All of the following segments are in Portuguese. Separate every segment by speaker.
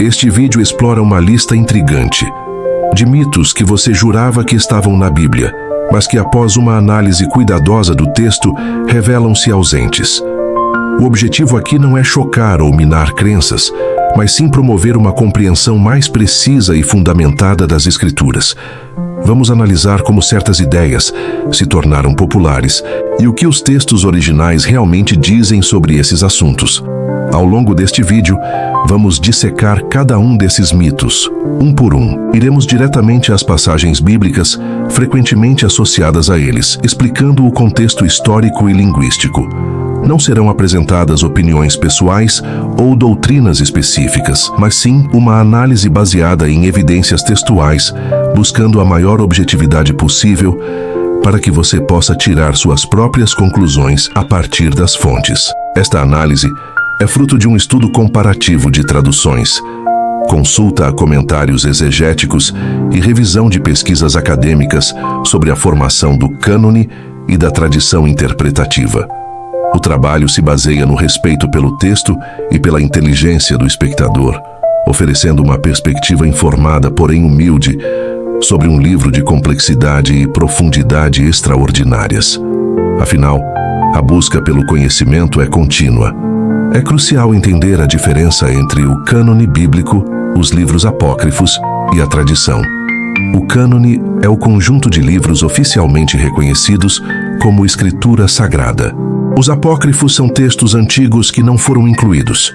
Speaker 1: Este vídeo explora uma lista intrigante de mitos que você jurava que estavam na Bíblia, mas que após uma análise cuidadosa do texto, revelam-se ausentes. O objetivo aqui não é chocar ou minar crenças, mas sim promover uma compreensão mais precisa e fundamentada das Escrituras. Vamos analisar como certas ideias se tornaram populares e o que os textos originais realmente dizem sobre esses assuntos. Ao longo deste vídeo, vamos dissecar cada um desses mitos, um por um. Iremos diretamente às passagens bíblicas frequentemente associadas a eles, explicando o contexto histórico e linguístico. Não serão apresentadas opiniões pessoais ou doutrinas específicas, mas sim uma análise baseada em evidências textuais, buscando a maior objetividade possível para que você possa tirar suas próprias conclusões a partir das fontes. Esta análise é fruto de um estudo comparativo de traduções, consulta a comentários exegéticos e revisão de pesquisas acadêmicas sobre a formação do cânone e da tradição interpretativa. O trabalho se baseia no respeito pelo texto e pela inteligência do espectador, oferecendo uma perspectiva informada, porém humilde, sobre um livro de complexidade e profundidade extraordinárias. Afinal, a busca pelo conhecimento é contínua. É crucial entender a diferença entre o cânone bíblico, os livros apócrifos e a tradição. O cânone é o conjunto de livros oficialmente reconhecidos como escritura sagrada. Os apócrifos são textos antigos que não foram incluídos.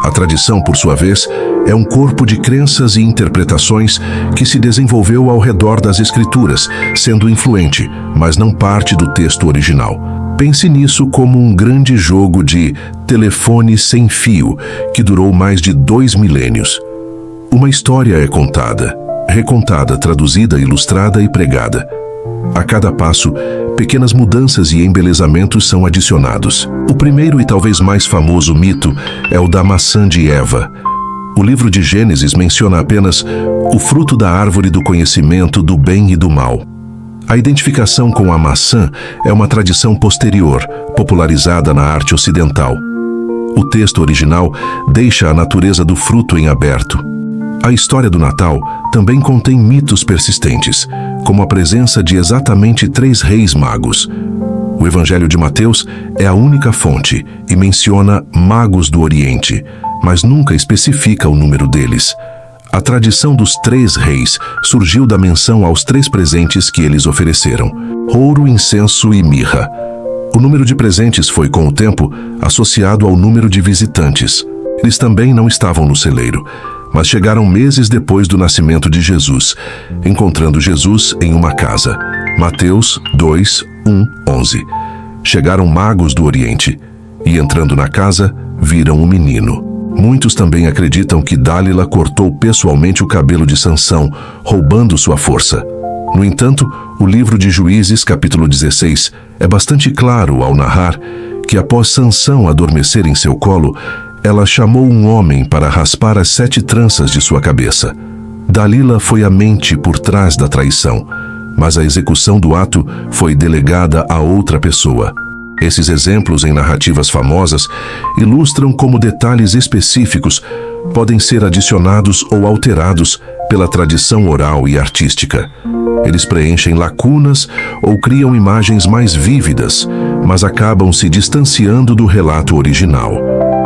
Speaker 1: A tradição, por sua vez, é um corpo de crenças e interpretações que se desenvolveu ao redor das Escrituras, sendo influente, mas não parte do texto original. Pense nisso como um grande jogo de telefone sem fio que durou mais de 2 milênios. Uma história é contada, recontada, traduzida, ilustrada e pregada. A cada passo, pequenas mudanças e embelezamentos são adicionados. O primeiro e talvez mais famoso mito é o da maçã de Eva. O livro de Gênesis menciona apenas o fruto da árvore do conhecimento do bem e do mal. A identificação com a maçã é uma tradição posterior, popularizada na arte ocidental. O texto original deixa a natureza do fruto em aberto. A história do Natal também contém mitos persistentes, como a presença de exatamente 3 reis magos. O Evangelho de Mateus é a única fonte e menciona magos do Oriente, mas nunca especifica o número deles. A tradição dos 3 reis surgiu da menção aos 3 presentes que eles ofereceram: ouro, incenso e mirra. O número de presentes foi, com o tempo, associado ao número de visitantes. Eles também não estavam no celeiro, mas chegaram meses depois do nascimento de Jesus, encontrando Jesus em uma casa. Mateus 2, 1, 11. Chegaram magos do Oriente e, entrando na casa, viram um menino. Muitos também acreditam que Dálila cortou pessoalmente o cabelo de Sansão, roubando sua força. No entanto, o livro de Juízes, capítulo 16, é bastante claro ao narrar que após Sansão adormecer em seu colo, ela chamou um homem para raspar as 7 tranças de sua cabeça. Dalila foi a mente por trás da traição, mas a execução do ato foi delegada a outra pessoa. Esses exemplos em narrativas famosas ilustram como detalhes específicos podem ser adicionados ou alterados pela tradição oral e artística. Eles preenchem lacunas ou criam imagens mais vívidas, mas acabam se distanciando do relato original.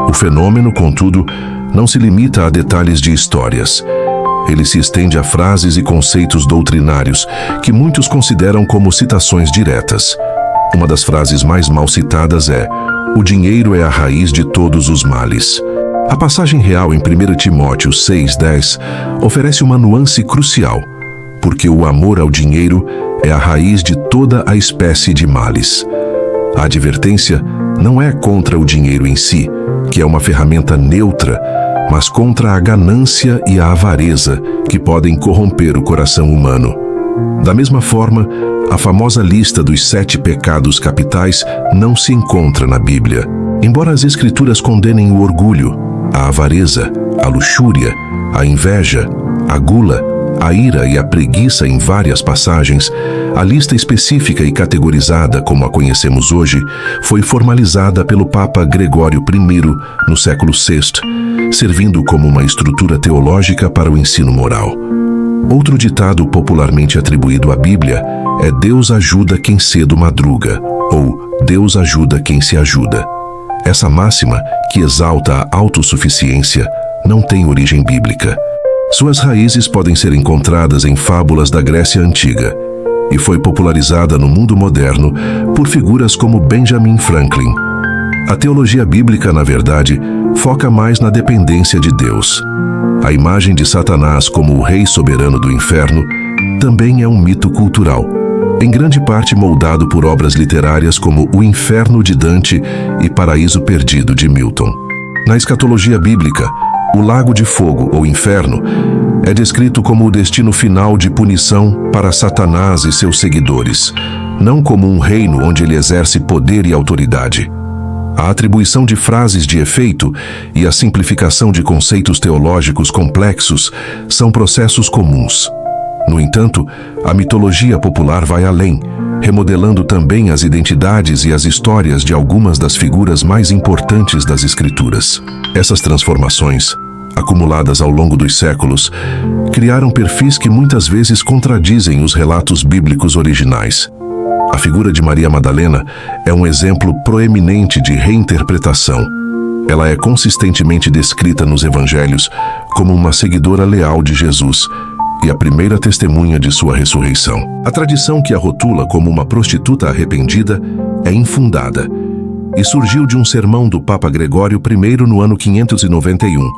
Speaker 1: O fenômeno, contudo, não se limita a detalhes de histórias. Ele se estende a frases e conceitos doutrinários que muitos consideram como citações diretas. Uma das frases mais mal citadas é: "O dinheiro é a raiz de todos os males." A passagem real em 1 Timóteo 6,10 oferece uma nuance crucial, porque o amor ao dinheiro é a raiz de toda a espécie de males. A advertência não é contra o dinheiro em si, que é uma ferramenta neutra, mas contra a ganância e a avareza que podem corromper o coração humano. Da mesma forma, a famosa lista dos 7 pecados capitais não se encontra na Bíblia. Embora as Escrituras condenem o orgulho, a avareza, a luxúria, a inveja, a gula, a ira e a preguiça em várias passagens, a lista específica e categorizada como a conhecemos hoje foi formalizada pelo Papa Gregório I no século VI, servindo como uma estrutura teológica para o ensino moral. Outro ditado popularmente atribuído à Bíblia é Deus ajuda quem cedo madruga, ou Deus ajuda quem se ajuda. Essa máxima, que exalta a autossuficiência, não tem origem bíblica. Suas raízes podem ser encontradas em fábulas da Grécia Antiga e foi popularizada no mundo moderno por figuras como Benjamin Franklin. A teologia bíblica, na verdade, foca mais na dependência de Deus. A imagem de Satanás como o rei soberano do inferno também é um mito cultural, em grande parte moldado por obras literárias como O Inferno de Dante e Paraíso Perdido de Milton. Na escatologia bíblica, o lago de fogo, ou inferno, é descrito como o destino final de punição para Satanás e seus seguidores, não como um reino onde ele exerce poder e autoridade. A atribuição de frases de efeito e a simplificação de conceitos teológicos complexos são processos comuns. No entanto, a mitologia popular vai além, remodelando também as identidades e as histórias de algumas das figuras mais importantes das Escrituras. Essas transformações, acumuladas ao longo dos séculos, criaram perfis que muitas vezes contradizem os relatos bíblicos originais. A figura de Maria Madalena é um exemplo proeminente de reinterpretação. Ela é consistentemente descrita nos evangelhos como uma seguidora leal de Jesus e a primeira testemunha de sua ressurreição. A tradição que a rotula como uma prostituta arrependida é infundada e surgiu de um sermão do Papa Gregório I no ano 591,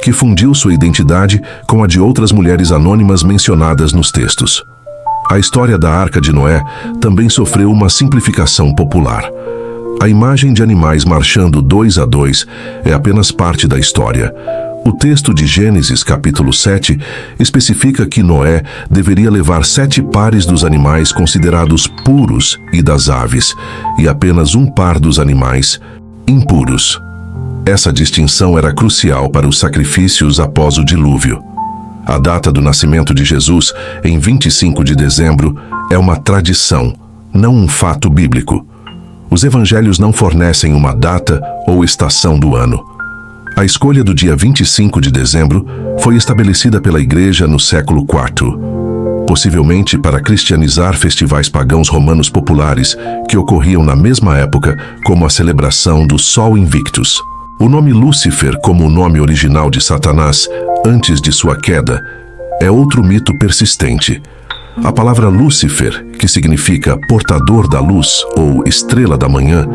Speaker 1: que fundiu sua identidade com a de outras mulheres anônimas mencionadas nos textos. A história da Arca de Noé também sofreu uma simplificação popular. A imagem de animais marchando 2 a 2 é apenas parte da história. O texto de Gênesis, capítulo 7, especifica que Noé deveria levar 7 pares dos animais considerados puros e das aves, e apenas um par dos animais impuros. Essa distinção era crucial para os sacrifícios após o dilúvio. A data do nascimento de Jesus, em 25 de dezembro, é uma tradição, não um fato bíblico. Os evangelhos não fornecem uma data ou estação do ano. A escolha do dia 25 de dezembro foi estabelecida pela Igreja no século IV, possivelmente para cristianizar festivais pagãos romanos populares que ocorriam na mesma época, como a celebração do Sol Invictus. O nome Lúcifer, como o nome original de Satanás, antes de sua queda, é outro mito persistente. A palavra Lúcifer, que significa portador da luz ou estrela da manhã,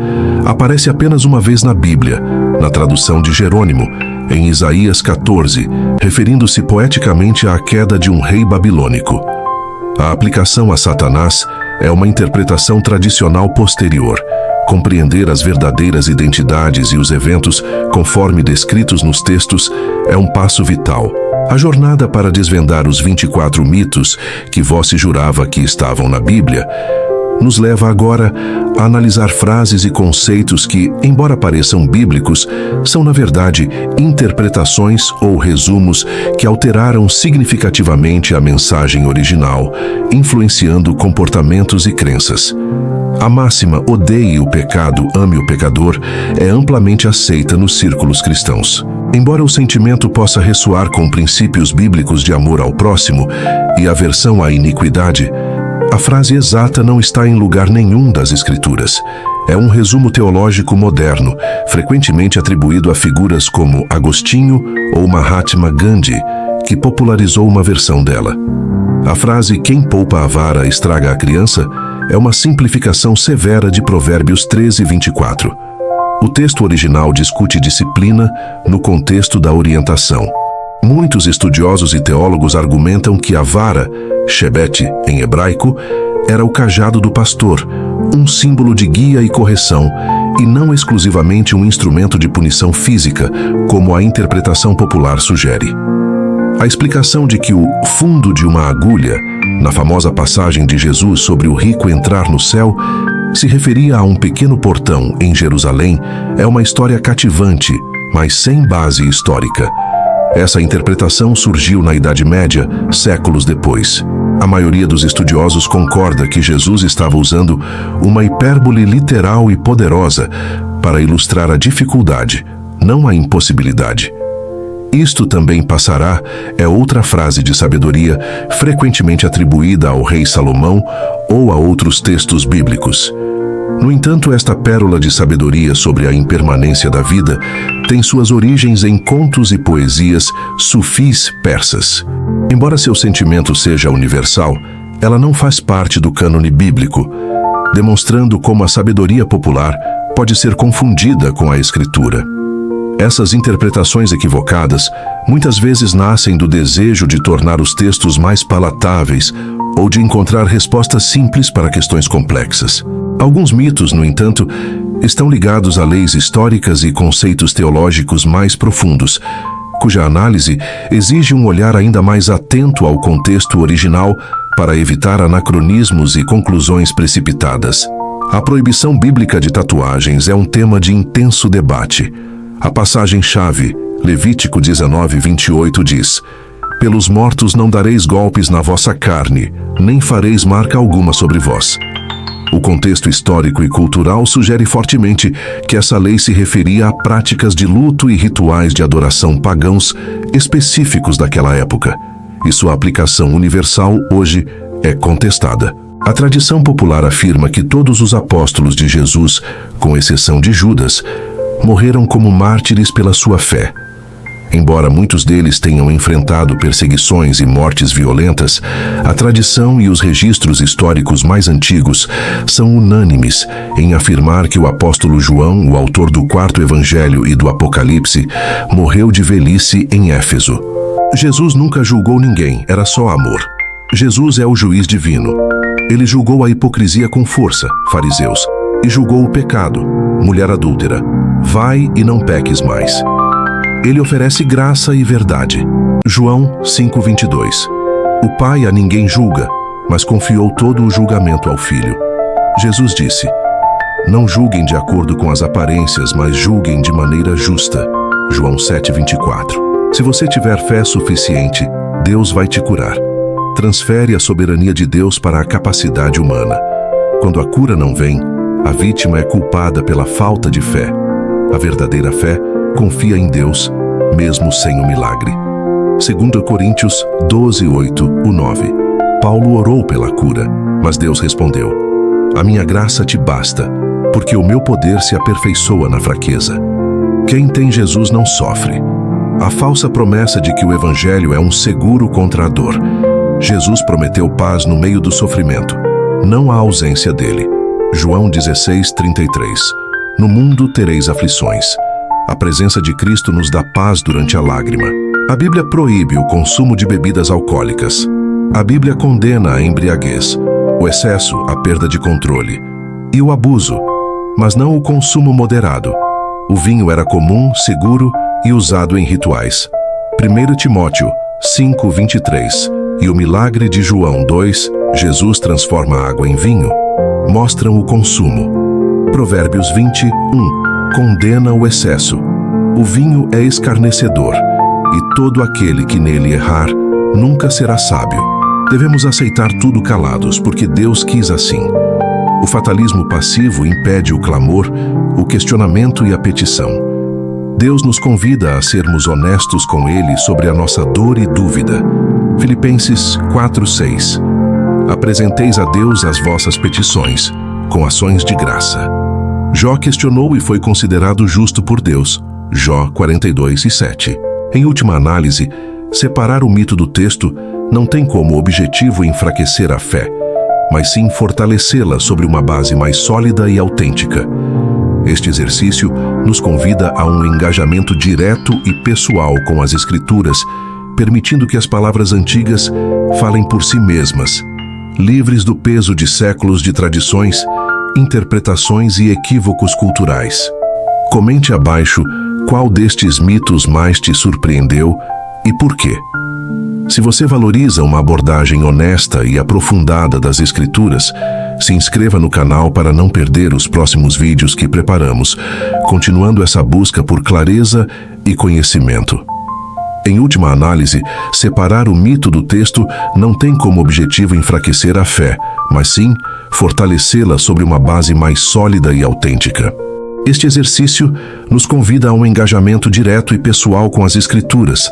Speaker 1: aparece apenas uma vez na Bíblia, na tradução de Jerônimo, em Isaías 14, referindo-se poeticamente à queda de um rei babilônico. A aplicação a Satanás é uma interpretação tradicional posterior. Compreender as verdadeiras identidades e os eventos conforme descritos nos textos é um passo vital. A jornada para desvendar os 24 mitos que vós se jurava que estavam na Bíblia nos leva agora a analisar frases e conceitos que, embora pareçam bíblicos, são na verdade interpretações ou resumos que alteraram significativamente a mensagem original, influenciando comportamentos e crenças. A máxima "odeie o pecado, ame o pecador" é amplamente aceita nos círculos cristãos. Embora o sentimento possa ressoar com princípios bíblicos de amor ao próximo e aversão à iniquidade, a frase exata não está em lugar nenhum das Escrituras. É um resumo teológico moderno, frequentemente atribuído a figuras como Agostinho ou Mahatma Gandhi, que popularizou uma versão dela. A frase "quem poupa a vara estraga a criança" é uma simplificação severa de Provérbios 13:24. O texto original discute disciplina no contexto da orientação. Muitos estudiosos e teólogos argumentam que a vara, shebet em hebraico, era o cajado do pastor, um símbolo de guia e correção, e não exclusivamente um instrumento de punição física, como a interpretação popular sugere. A explicação de que o fundo de uma agulha, na famosa passagem de Jesus sobre o rico entrar no céu, se referia a um pequeno portão em Jerusalém, é uma história cativante, mas sem base histórica. Essa interpretação surgiu na Idade Média, séculos depois. A maioria dos estudiosos concorda que Jesus estava usando uma hipérbole literal e poderosa para ilustrar a dificuldade, não a impossibilidade, Isto também passará é outra frase de sabedoria frequentemente atribuída ao rei Salomão ou a outros textos bíblicos. No entanto, esta pérola de sabedoria sobre a impermanência da vida tem suas origens em contos e poesias sufis persas. Embora seu sentimento seja universal, ela não faz parte do cânone bíblico, demonstrando como a sabedoria popular pode ser confundida com a Escritura. Essas interpretações equivocadas muitas vezes nascem do desejo de tornar os textos mais palatáveis ou de encontrar respostas simples para questões complexas. Alguns mitos, no entanto, estão ligados a leis históricas e conceitos teológicos mais profundos, cuja análise exige um olhar ainda mais atento ao contexto original para evitar anacronismos e conclusões precipitadas. A proibição bíblica de tatuagens é um tema de intenso debate. A passagem-chave, Levítico 19:28, diz: "Pelos mortos não dareis golpes na vossa carne, nem fareis marca alguma sobre vós." O contexto histórico e cultural sugere fortemente que essa lei se referia a práticas de luto e rituais de adoração pagãos específicos daquela época, e sua aplicação universal hoje é contestada. A tradição popular afirma que todos os apóstolos de Jesus, com exceção de Judas, morreram como mártires pela sua fé. Embora muitos deles tenham enfrentado perseguições e mortes violentas, a tradição e os registros históricos mais antigos são unânimes em afirmar que o apóstolo João, o autor do 4º Evangelho e do Apocalipse, morreu de velhice em Éfeso. Jesus nunca julgou ninguém, era só amor. Jesus é o juiz divino. Ele julgou a hipocrisia com força, fariseus, e julgou o pecado, mulher adúltera. Vai e não peques mais. Ele oferece graça e verdade. João 5:22. O Pai a ninguém julga, mas confiou todo o julgamento ao Filho. Jesus disse: "Não julguem de acordo com as aparências, mas julguem de maneira justa." João 7:24. Se você tiver fé suficiente, Deus vai te curar. Transfere a soberania de Deus para a capacidade humana. Quando a cura não vem, a vítima é culpada pela falta de fé. A verdadeira fé confia em Deus, mesmo sem o milagre. 2 Coríntios 12:8-9. Paulo orou pela cura, mas Deus respondeu: "A minha graça te basta, porque o meu poder se aperfeiçoa na fraqueza." Quem tem Jesus não sofre. A falsa promessa de que o Evangelho é um seguro contra a dor. Jesus prometeu paz no meio do sofrimento, não a ausência dele. João 16:33. No mundo tereis aflições. A presença de Cristo nos dá paz durante a lágrima. A Bíblia proíbe o consumo de bebidas alcoólicas. A Bíblia condena a embriaguez, o excesso, a perda de controle, e o abuso, mas não o consumo moderado. O vinho era comum, seguro e usado em rituais. 1 Timóteo 5:23 e o milagre de João 2, Jesus transforma a água em vinho, mostram o consumo. Provérbios 20:1 condena o excesso. O vinho é escarnecedor, e todo aquele que nele errar nunca será sábio. Devemos aceitar tudo calados, porque Deus quis assim. O fatalismo passivo impede o clamor, o questionamento e a petição. Deus nos convida a sermos honestos com Ele sobre a nossa dor e dúvida. Filipenses 4:6. Apresenteis a Deus as vossas petições, com ações de graça. Jó questionou e foi considerado justo por Deus. Jó 42:7. Em última análise, separar o mito do texto não tem como objetivo enfraquecer a fé, mas sim fortalecê-la sobre uma base mais sólida e autêntica. Este exercício nos convida a um engajamento direto e pessoal com as Escrituras, permitindo que as palavras antigas falem por si mesmas, livres do peso de séculos de tradições, interpretações e equívocos culturais. Comente abaixo qual destes mitos mais te surpreendeu e por quê. Se você valoriza uma abordagem honesta e aprofundada das Escrituras, se inscreva no canal para não perder os próximos vídeos que preparamos, continuando essa busca por clareza e conhecimento. Em última análise, separar o mito do texto não tem como objetivo enfraquecer a fé, mas sim fortalecê-la sobre uma base mais sólida e autêntica. Este exercício nos convida a um engajamento direto e pessoal com as Escrituras,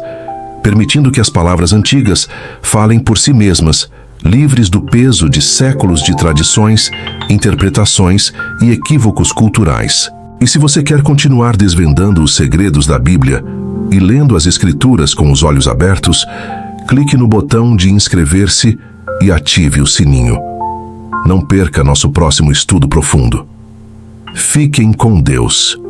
Speaker 1: permitindo que as palavras antigas falem por si mesmas, livres do peso de séculos de tradições, interpretações e equívocos culturais. E se você quer continuar desvendando os segredos da Bíblia e lendo as Escrituras com os olhos abertos, clique no botão de inscrever-se e ative o sininho. Não perca nosso próximo estudo profundo. Fiquem com Deus.